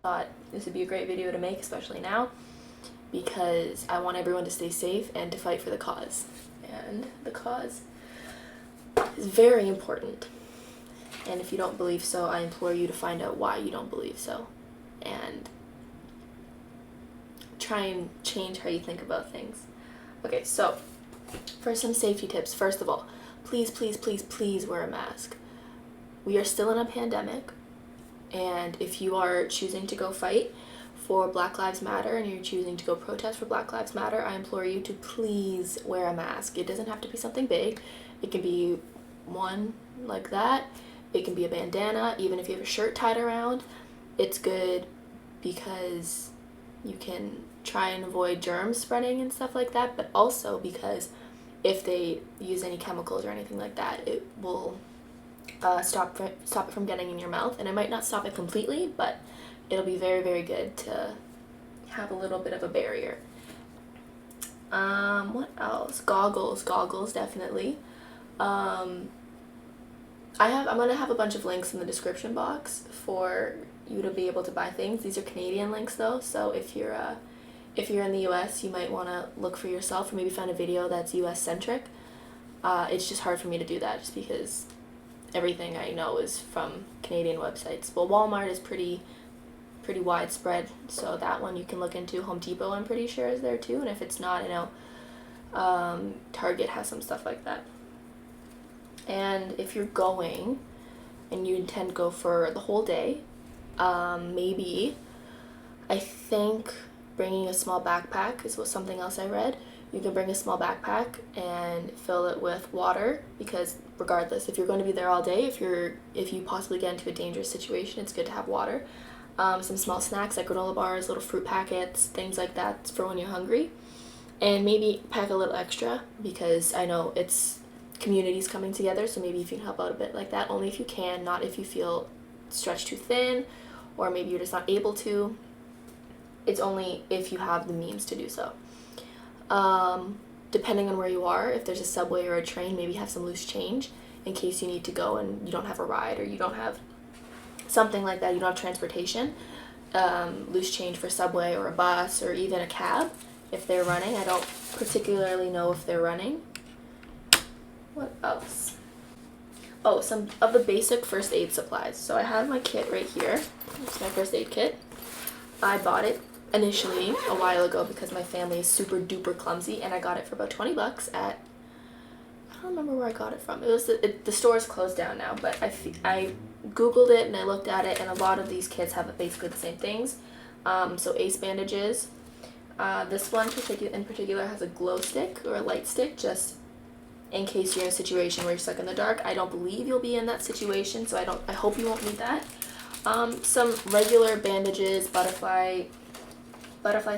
Thought this would be a great video to make, especially now, because I want everyone to stay safe and to fight for the cause. And the cause is very important. And if you don't believe so, I implore you to find out why you don't believe so. And try and change how you think about things. Okay, so for some safety tips, first of all, please, please, please, please wear a mask. We are still in a pandemic, and if you are choosing to go fight for Black Lives Matter and you're choosing to go protest for Black Lives Matter, I implore you to please wear a mask. It doesn't have to be something big. It can be one like that. It can be a bandana. Even if you have a shirt tied around, it's good because you can try and avoid germs spreading and stuff like that, but also because if they use any chemicals or anything like that, it will stop it from getting in your mouth. And it might not stop it completely, but it'll be very, very good to have a little bit of a barrier. What else? Goggles definitely. I'm gonna have a bunch of links in the description box for you to be able to buy things. These are Canadian links though, so if you're in the US, you might want to look for yourself or maybe find a video that's US centric. It's just hard for me to do that just because everything I know is from Canadian websites. Well, Walmart is pretty widespread, so that one you can look into. Home Depot, I'm pretty sure, is there too, and if it's not, I know Target has some stuff like that. And if you're going and you intend to go for the whole day, maybe, I think bringing a small backpack is something else I read. You can bring a small backpack and fill it with water, because regardless, if you're going to be there all day, if you possibly get into a dangerous situation, it's good to have water. Some small snacks like granola bars, little fruit packets, things like that for when you're hungry. And maybe pack a little extra, because I know it's communities coming together, so maybe if you can help out a bit like that, only if you can, not if you feel stretched too thin, or maybe you're just not able to. It's only if you have the means to do so. Depending on where you are, if there's a subway or a train, maybe have some loose change in case you need to go and you don't have a ride, or you don't have something like that, you don't have transportation. Loose change for subway or a bus or even a cab if they're running. I don't particularly know if they're running. What else? Oh, some of the basic first aid supplies. So I have my kit right here. It's my first aid kit. I bought it initially a while ago because my family is super duper clumsy, and I got it for about 20 bucks at, I don't remember where I got it from. It was the store is closed down now, but I googled it and I looked at it, and a lot of these kits have basically the same things. So Ace bandages. This one in particular has a glow stick or a light stick, just in case you're in a situation where you're stuck in the dark. I don't believe you'll be in that situation, so I hope you won't need that. Some regular bandages, butterfly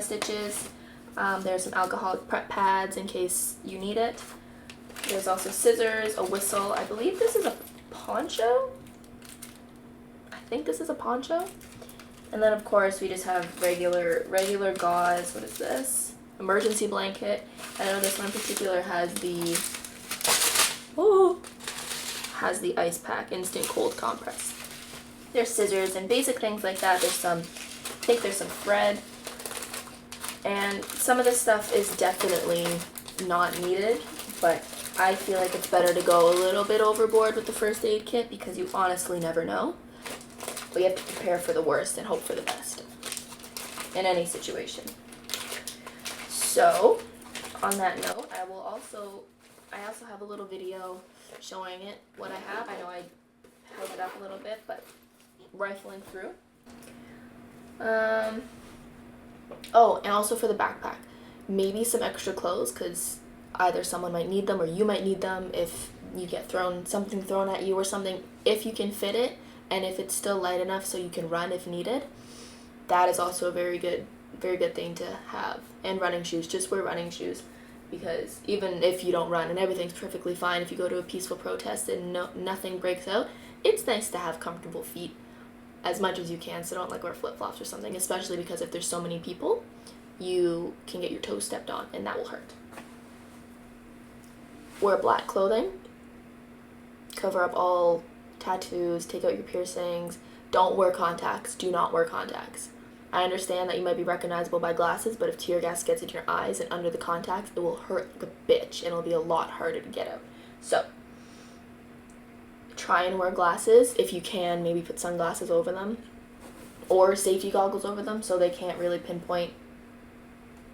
stitches. There's some alcoholic prep pads in case you need it. There's also scissors, a whistle. I believe this is a poncho. I think this is a poncho. And then of course we just have regular gauze. What is this? Emergency blanket. I know this one in particular has the ice pack instant cold compress. There's scissors and basic things like that. I think there's some thread. And some of this stuff is definitely not needed, but I feel like it's better to go a little bit overboard with the first aid kit because you honestly never know. But you have to prepare for the worst and hope for the best in any situation. So, on that note, I also have a little video showing it, what I have. I know I held it up a little bit, but rifling through. Oh, and also for the backpack, maybe some extra clothes, because either someone might need them or you might need them if you get something thrown at you or something. If you can fit it, and if it's still light enough so you can run if needed, that is also a very good thing to have. And running shoes. Just wear running shoes, because even if you don't run and everything's perfectly fine, if you go to a peaceful protest and nothing breaks out, it's nice to have comfortable feet as much as you can, so don't wear flip-flops or something, especially because if there's so many people, you can get your toes stepped on and that will hurt. Wear black clothing. Cover up all tattoos, take out your piercings. Don't wear contacts. Do not wear contacts. I understand that you might be recognizable by glasses, but if tear gas gets into your eyes and under the contacts, it will hurt like a bitch, and it'll be a lot harder to get out. So, try and wear glasses. If you can, maybe put sunglasses over them, or safety goggles over them, so they can't really pinpoint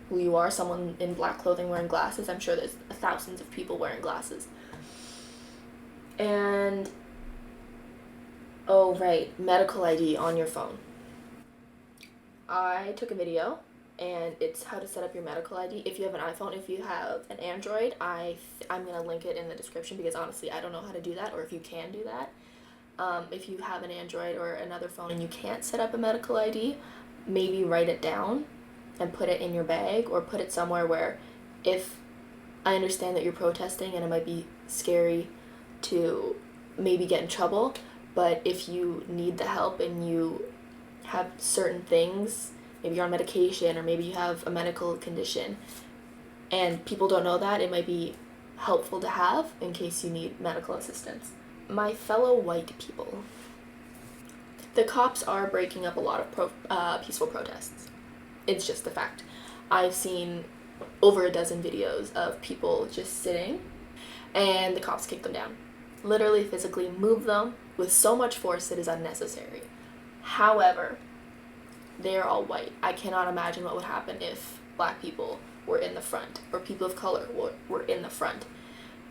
who you are. Someone in black clothing wearing glasses, I'm sure there's thousands of people wearing glasses. And, oh right, medical ID on your phone. I took a video, and it's how to set up your medical ID. If you have an iPhone, if you have an Android, I'm going to link it in the description, because honestly, I don't know how to do that, or if you can do that. If you have an Android or another phone and you can't set up a medical ID, maybe write it down and put it in your bag, or put it somewhere where, if I understand that you're protesting and it might be scary to maybe get in trouble, but if you need the help and you have certain things, maybe you're on medication, or maybe you have a medical condition and people don't know that, it might be helpful to have in case you need medical assistance. My fellow white people, the cops are breaking up a lot of peaceful protests. It's just a fact. I've seen over a dozen videos of people just sitting and the cops kick them down. Literally physically move them with so much force it is unnecessary. However, they're all white. I cannot imagine what would happen if black people were in the front, or people of color were in the front,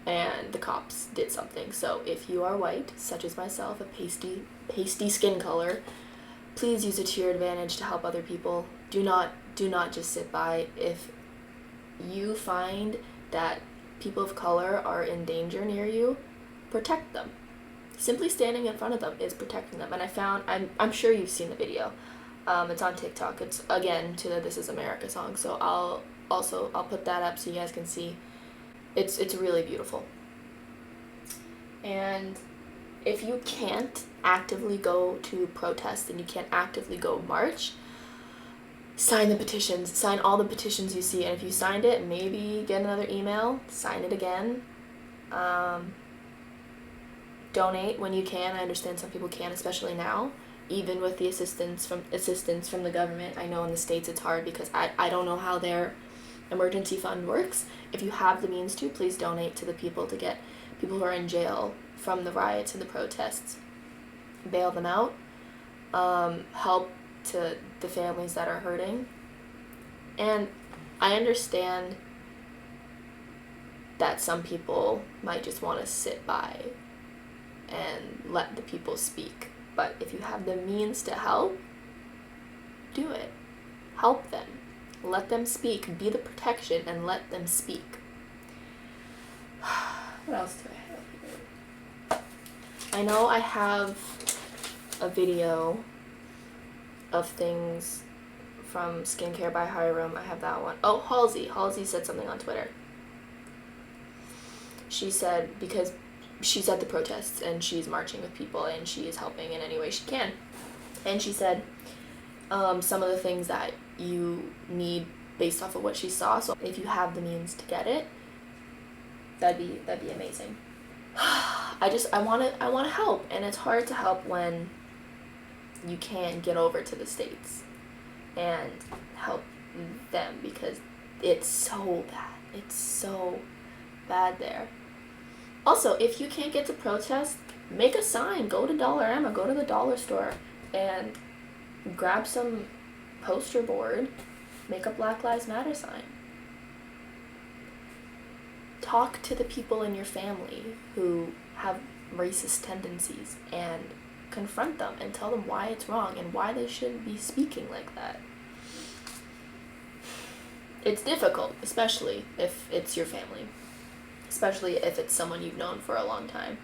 and the cops did something. So if you are white, such as myself, a pasty skin color, please use it to your advantage to help other people. Do not just sit by. If you find that people of color are in danger near you, protect them. Simply standing in front of them is protecting them. And I'm sure you've seen the video. It's on TikTok. It's, again, to the This Is America song. So I'll put that up so you guys can see. It's really beautiful. And if you can't actively go to protest and you can't actively go march, sign the petitions. Sign all the petitions you see. And if you signed it, maybe get another email. Sign it again. Donate when you can. I understand some people can, especially now. Even with the assistance from the government. I know in the States it's hard because I don't know how their emergency fund works. If you have the means to, please donate to the people to get people who are in jail from the riots and the protests. Bail them out. Help to the families that are hurting. And I understand that some people might just want to sit by and let the people speak. But if you have the means to help, do it. Help them. Let them speak. Be the protection and let them speak. What else do I have here? I know I have a video of things from Skincare by Hiram. I have that one. Oh, Halsey. Halsey said something on Twitter. She said, because she's at the protests and she's marching with people and she is helping in any way she can. And she said some of the things that you need based off of what she saw. So if you have the means to get it, that'd be amazing. I want to help, and it's hard to help when you can't get over to the States and help them because it's so bad. It's so bad there. Also, if you can't get to protest, make a sign. Go to Dollarama, go to the dollar store, and grab some poster board. Make a Black Lives Matter sign. Talk to the people in your family who have racist tendencies and confront them and tell them why it's wrong and why they shouldn't be speaking like that. It's difficult, especially if it's your family. Especially if it's someone you've known for a long time.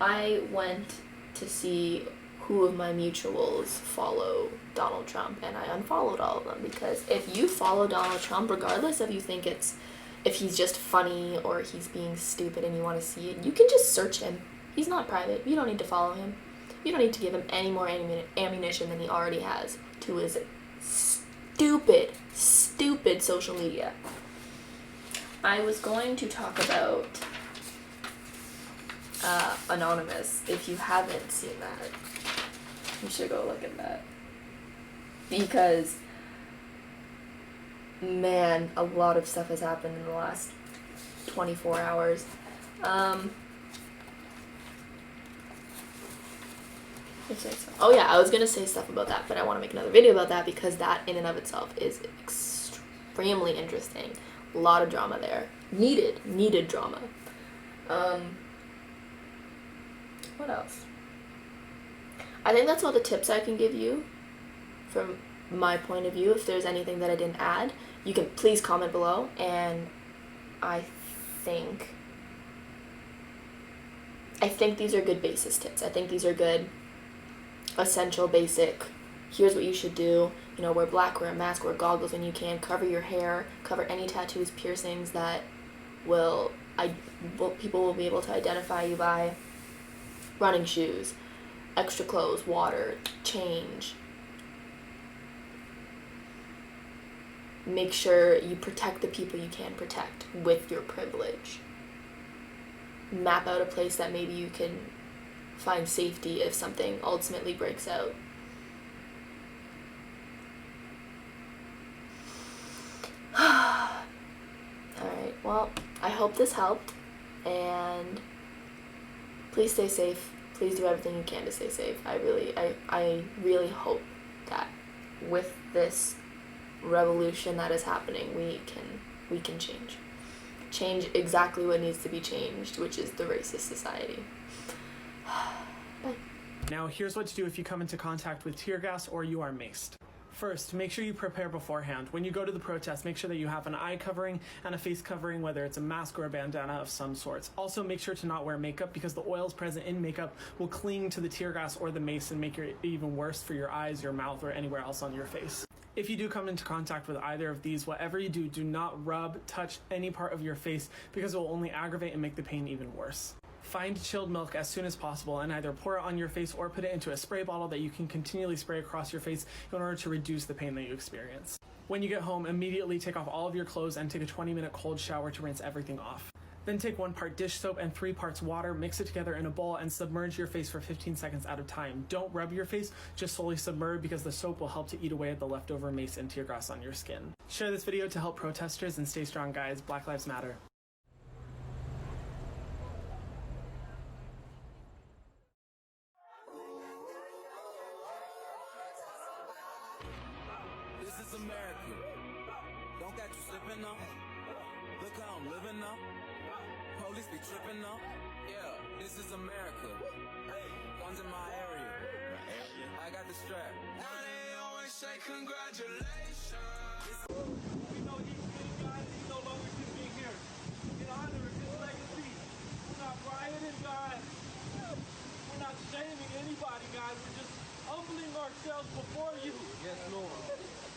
I went to see who of my mutuals follow Donald Trump, and I unfollowed all of them, because if you follow Donald Trump, regardless if you think if he's just funny or he's being stupid and you want to see it, you can just search him. He's not private. You don't need to follow him. You don't need to give him any more ammunition than he already has to his stupid social media. I was going to talk about Anonymous. If you haven't seen that, you should go look at that. because, man, a lot of stuff has happened in the last 24 hours. Oh yeah, I was gonna say stuff about that, but I want to make another video about that because that in and of itself is extremely interesting. A lot of drama there. Needed drama. What else? I think that's all the tips I can give you from my point of view. If there's anything that I didn't add, you can please comment below, and I think these are good basis tips. I think these are good, essential, basic, here's what you should do. You know, wear black, wear a mask, wear goggles when you can, cover your hair, cover any tattoos, piercings that people will be able to identify you by. Running shoes, extra clothes, water, change. Make sure you protect the people you can protect with your privilege. Map out a place that maybe you can find safety if something ultimately breaks out. Alright, well, I hope this helped, and please stay safe. Please do everything you can to stay safe. I really hope that with this revolution that is happening, we can change exactly what needs to be changed, which is the racist society. Bye. Now here's what to do if you come into contact with tear gas or you are maced. First, make sure you prepare beforehand. When you go to the protest, make sure that you have an eye covering and a face covering, whether it's a mask or a bandana of some sorts. Also, make sure to not wear makeup because the oils present in makeup will cling to the tear gas or the mace and make it even worse for your eyes, your mouth, or anywhere else on your face. If you do come into contact with either of these, whatever you do, do not rub, touch any part of your face because it will only aggravate and make the pain even worse. Find chilled milk as soon as possible and either pour it on your face or put it into a spray bottle that you can continually spray across your face in order to reduce the pain that you experience. When you get home, immediately take off all of your clothes and take a 20-minute cold shower to rinse everything off. Then take 1 part dish soap and 3 parts water, mix it together in a bowl, and submerge your face for 15 seconds at a time. Don't rub your face, just slowly submerge because the soap will help to eat away at the leftover mace and tear gas on your skin. Share this video to help protesters and stay strong, guys. Black Lives Matter. This is America. Don't got you slipping up. Look how I'm living up. Police be tripping up. Yeah, this is America. Guns in my area. I got the strap. Now they always say congratulations. We know these big guys, he's no longer just being here. In honor of his legacy. We're not rioting, guys. We're not shaming anybody, guys. We're just humbling ourselves before you. Yes, Lord.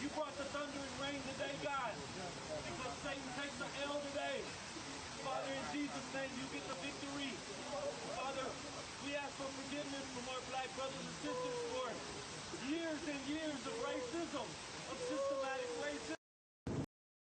You brought the thunder and rain today, God. Because Satan takes the L today. Father, in Jesus' name, you get the victory.